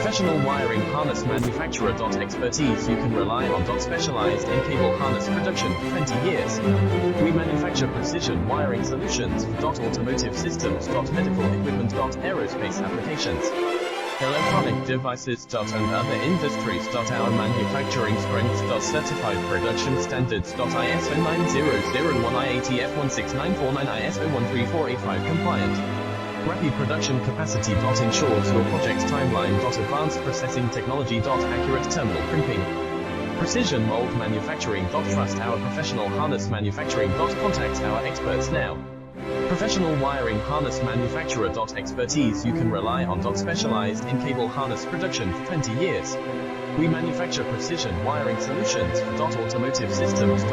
Professional wiring harness manufacturer. Expertise you can rely on. Specialized in cable harness production for 20 years. We manufacture precision wiring solutions for automotive systems, medical equipment, aerospace applications, electronic devices, and other industries. Our manufacturing strengths, certified production standards, ISO 9001 IATF 16949 ISO 13485 compliant. Rapid production capacity. Ensures your project's timeline. Advanced processing technology. Accurate terminal crimping. Precision mold manufacturing. Trust our professional harness manufacturing. Contact our experts now. Professional wiring harness manufacturer. Expertise you can rely on. Specialized in cable harness production for 20 years. We manufacture precision wiring solutions for automotive systems.